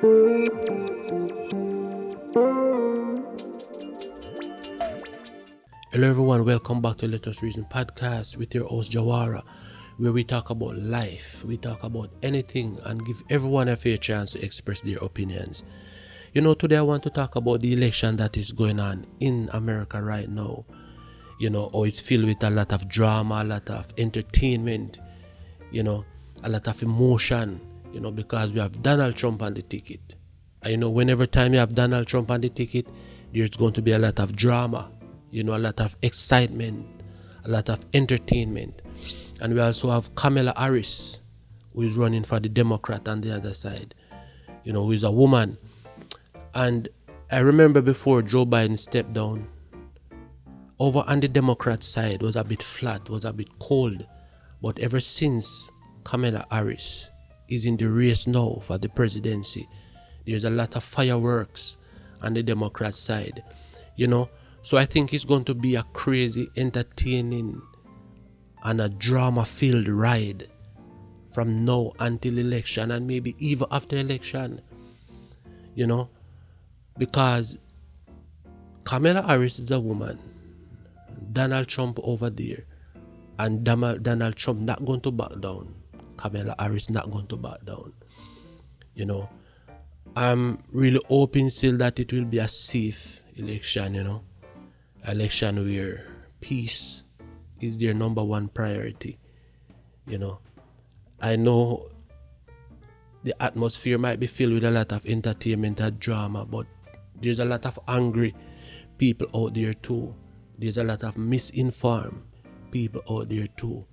Hello everyone, welcome back to Let Us Reason podcast with your host Jawara, where we talk about life, we talk about anything and give everyone a fair chance to express their opinions. Today I want to talk about the election that is going on in America right now. It's filled with a lot of drama, a lot of entertainment, a lot of emotion, because we have Donald Trump on the ticket. And whenever time you have Donald Trump on the ticket, there's going to be a lot of drama, a lot of excitement, a lot of entertainment. And we also have Kamala Harris, who is running for the Democrat on the other side, who is a woman. And I remember before Joe Biden stepped down, over on the Democrat side was a bit flat, was a bit cold. But ever since Kamala Harris is in the race now for the presidency, there's a lot of fireworks on the Democrat side, So I think it's going to be a crazy, entertaining, and a drama-filled ride from now until election and maybe even after election, because Kamala Harris is a woman, Donald Trump over there, and Donald Trump not going to back down. Kamala Harris not going to back down. I'm really hoping still that it will be a safe election, election where peace is their number one priority. I know the atmosphere might be filled with a lot of entertainment and drama, but there's a lot of angry people out there too. There's a lot of misinformed people out there too.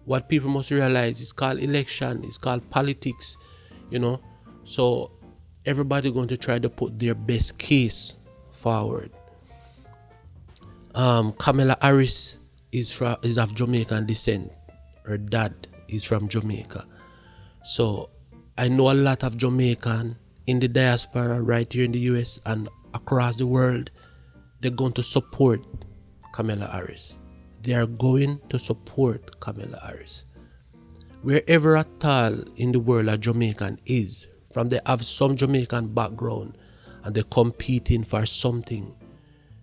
What people must realize is called election, it's called politics, So everybody going to try to put their best case forward. Kamala Harris is of Jamaican descent. Her dad is from Jamaica. So I know a lot of Jamaican in the diaspora right here in the US and across the world. They're going to support Kamala Harris. They are going to support Kamala Harris. Wherever at all in the world a Jamaican is, from they have some Jamaican background and they're competing for something,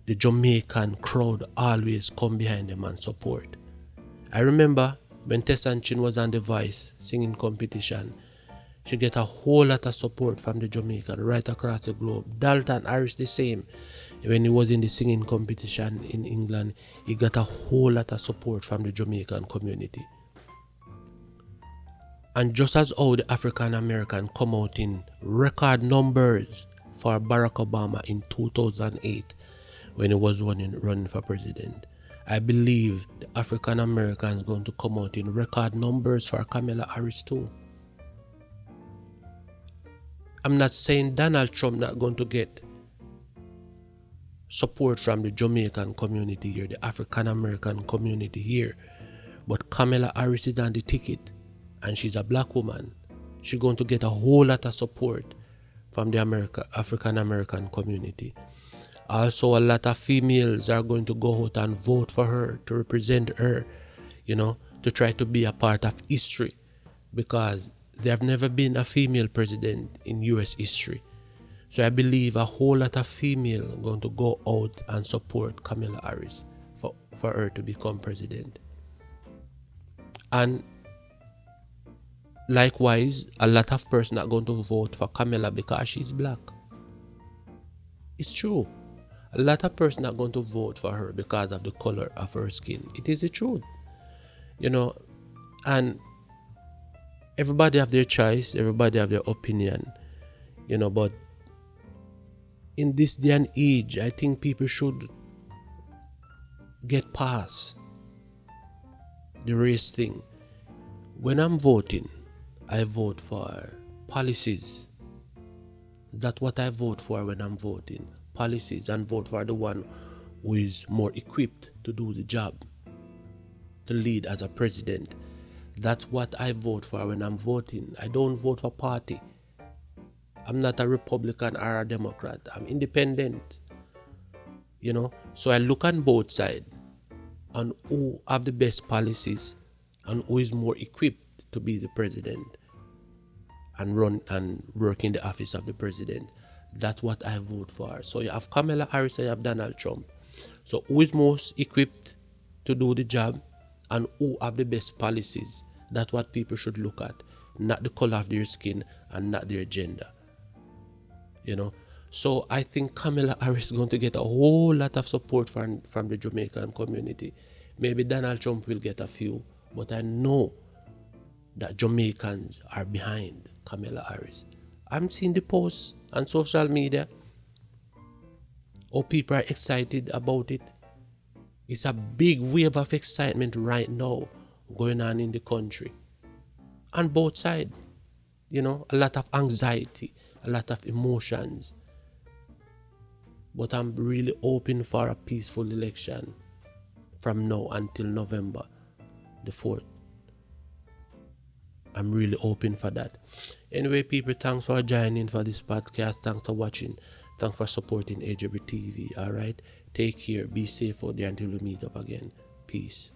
the Jamaican crowd always come behind them and support. I remember when Tessa Chin was on the Voice singing competition, she get a whole lot of support from the Jamaican right across the globe. Dalton Harris the same. When he was in the singing competition in England, he got a whole lot of support from the Jamaican community. And just as how the African American come out in record numbers for Barack Obama in 2008 when he was running for president, I believe the African Americans going to come out in record numbers for Kamala Harris too. I'm not saying Donald Trump not going to get support from the Jamaican community here, the African American community here, but Kamala Harris is on the ticket and she's a black woman. She's going to get a whole lot of support from the African American community. Also, a lot of females are going to go out and vote for her, to represent her, to try to be a part of history, because there have never been a female president in US history. So I believe a whole lot of females are going to go out and support Kamala Harris for her to become president. And likewise, a lot of persons are going to vote for Kamala because she's black. It's true. A lot of persons are going to vote for her because of the color of her skin. It is the truth. And everybody have their choice, everybody have their opinion, but in this day and age, I think people should get past the race thing. When I'm voting, I vote for policies. That's what I vote for when I'm voting. Policies, and vote for the one who is more equipped to do the job, to lead as a president. That's what I vote for when I'm voting. I don't vote for party. I'm not a Republican or a Democrat. I'm independent. So I look on both sides on who have the best policies and who is more equipped to be the president. and run and work in the office of the president. That's what I vote for. So you have Kamala Harris and you have Donald Trump. So who is most equipped to do the job and who have the best policies? That's what people should look at, not the color of their skin and not their gender. You know, so I think Kamala Harris is going to get a whole lot of support from the Jamaican community. Maybe Donald Trump will get a few, but I know that Jamaicans are behind Kamala Harris. I'm seeing the posts on social media. Oh, people are excited about it. It's a big wave of excitement right now going on in the country. On both sides. You know, a lot of anxiety, a lot of emotions. But I'm really hoping for a peaceful election from now until November the 4th. I'm really hoping for that. Anyway, people, thanks for joining for this podcast. Thanks for watching. Thanks for supporting AJB TV. Alright? Take care. Be safe out there until we meet up again. Peace.